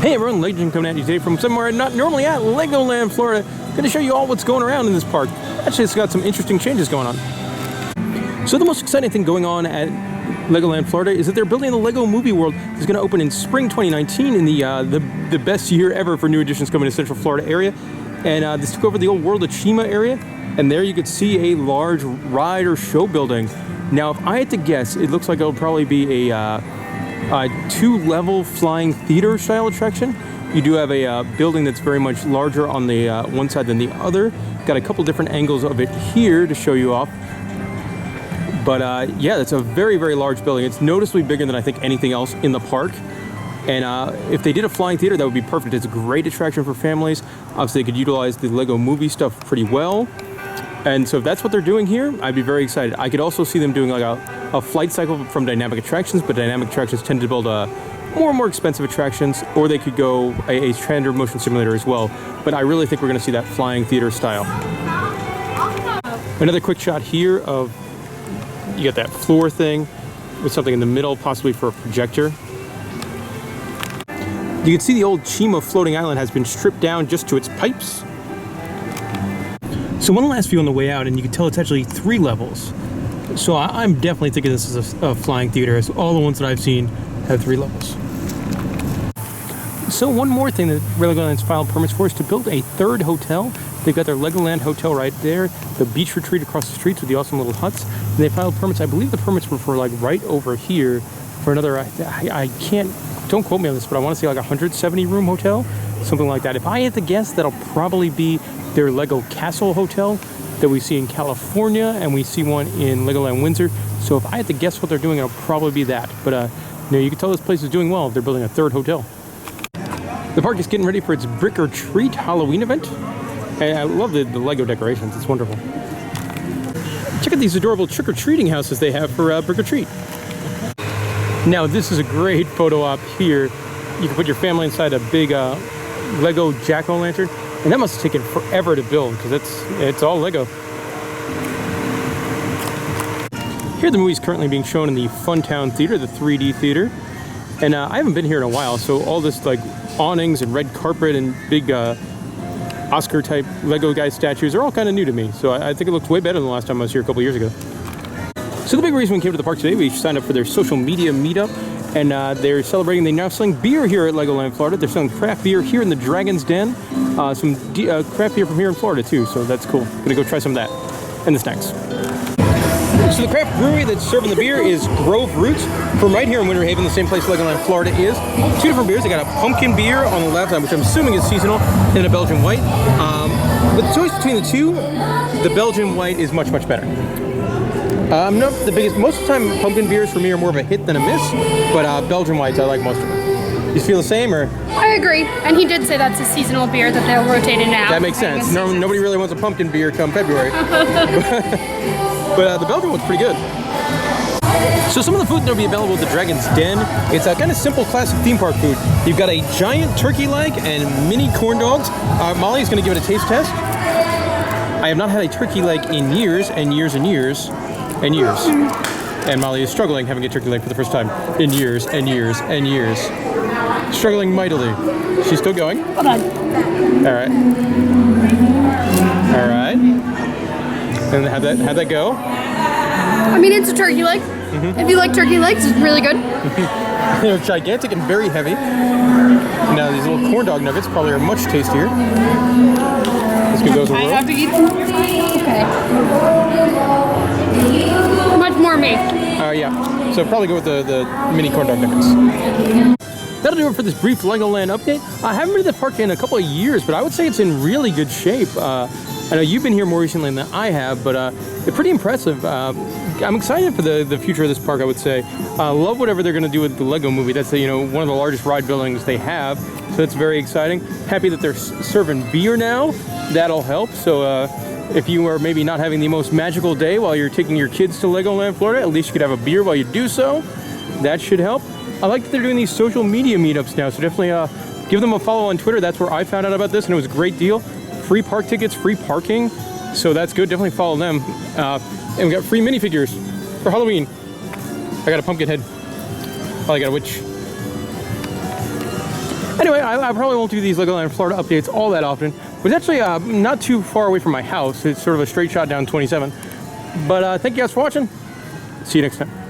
Hey everyone, Legend coming at you today from somewhere not normally at Legoland, Florida. Going to show you all what's going around in this park. Actually, it's got some interesting changes going on. So the most exciting thing going on at Legoland, Florida is that they're building the Lego Movie World. It's going to open in spring 2019 in the best year ever for new additions coming to Central Florida area. And this took over the old World of Chima area. And there you could see a large ride or show building. Now, if I had to guess, it looks like it'll probably be a two-level flying theater style attraction. You do have a building that's very much larger on the one side than the other. Got a couple different angles of it here to show you off. But yeah, it's a very, very large building. It's noticeably bigger than I think anything else in the park. And if they did a flying theater, that would be perfect. It's a great attraction for families. Obviously, they could utilize the Lego movie stuff pretty well. And so if that's what they're doing here, I'd be very excited. I could also see them doing like a flight cycle from Dynamic Attractions, but Dynamic Attractions tend to build more and more expensive attractions, or they could go a standard motion simulator as well. But I really think we're going to see that flying theater style. Another quick shot here of, you got that floor thing with something in the middle, possibly for a projector. You can see the old Chima floating island has been stripped down just to its pipes. So one last view on the way out, and you can tell it's actually 3 levels. So I'm definitely thinking this is a flying theater, as all the ones that I've seen have 3 levels. So one more thing that Legoland's filed permits for is to build a 3rd hotel. They've got their Legoland Hotel right there, the beach retreat across the streets with the awesome little huts. And they filed permits, I believe the permits were for like right over here for another, I can't, don't quote me on this, but I want to say like 170 room hotel, something like that. If I had to guess, that'll probably be their Lego Castle Hotel that we see in California, and we see one in Legoland Windsor. So if I had to guess what they're doing, it'll probably be that. But you know, you can tell this place is doing well if they're building a 3rd hotel. The park is getting ready for its Brick or Treat Halloween event. And I love the Lego decorations, it's wonderful. Check out these adorable trick-or-treating houses they have for Brick or Treat. Now this is a great photo op here. You can put your family inside a big Lego jack-o'-lantern. And that must have taken forever to build because it's all Lego. Here the movie's currently being shown in the Funtown Theater, the 3D theater. And I haven't been here in a while, so all this like awnings and red carpet and big Oscar type Lego guy statues are all kind of new to me. So I think it looks way better than the last time I was here a couple years ago. So the big reason we came to the park today, we signed up for their social media meetup. And they're celebrating, they're now selling beer here at Legoland, Florida. They're selling craft beer here in the Dragon's Den. Some craft beer from here in Florida too, so that's cool. Gonna go try some of that and the snacks. So the craft brewery that's serving the beer is Grove Roots from right here in Winter Haven, the same place Legoland, Florida is. 2 different beers. They got a pumpkin beer on the left, which I'm assuming is seasonal, and a Belgian white. But the choice between the two, the Belgian white is much, much better. I'm not the biggest, most of the time pumpkin beers for me are more of a hit than a miss, but Belgian whites I like most of them. You feel the same, or? I agree, and he did say that's a seasonal beer that they'll rotate in now. That makes sense. Nobody really wants a pumpkin beer come February. But the Belgian one's pretty good. So some of the food that'll be available at the Dragon's Den, it's a kind of simple classic theme park food. You've got a giant turkey leg and mini corn dogs. Molly's going to give it a taste test. I have not had a turkey leg in years and years and years. And Molly is struggling having a turkey leg for the first time in years and years and years. Struggling mightily. She's still going? Hold on. Alright. Alright. And how'd that go? I mean, it's a turkey leg. If you like turkey legs, it's really good. They're gigantic and very heavy. Now these little corn dog nuggets probably are much tastier. Let's give those a roll. Okay. Much more me. Yeah. So probably go with the mini corn dog nuggets. That'll do it for this brief Legoland update. I haven't been to the park in a couple of years, but I would say it's in really good shape. I know you've been here more recently than I have, but they're pretty impressive. I'm excited for the future of this park, I would say. I love whatever they're going to do with the Lego movie. That's one of the largest ride buildings they have, so that's very exciting. Happy that they're serving beer now. That'll help. So if you are maybe not having the most magical day while you're taking your kids to Legoland, Florida, at least you could have a beer while you do so. That should help. I like that they're doing these social media meetups now, so definitely give them a follow on Twitter. That's where I found out about this, and it was a great deal. Free park tickets, free parking, so that's good. Definitely follow them. And we got free minifigures for Halloween. I got a pumpkin head. Oh, I got a witch. Anyway, I probably won't do these Legoland Florida updates all that often. It's actually not too far away from my house. It's sort of a straight shot down 27. But thank you guys for watching. See you next time.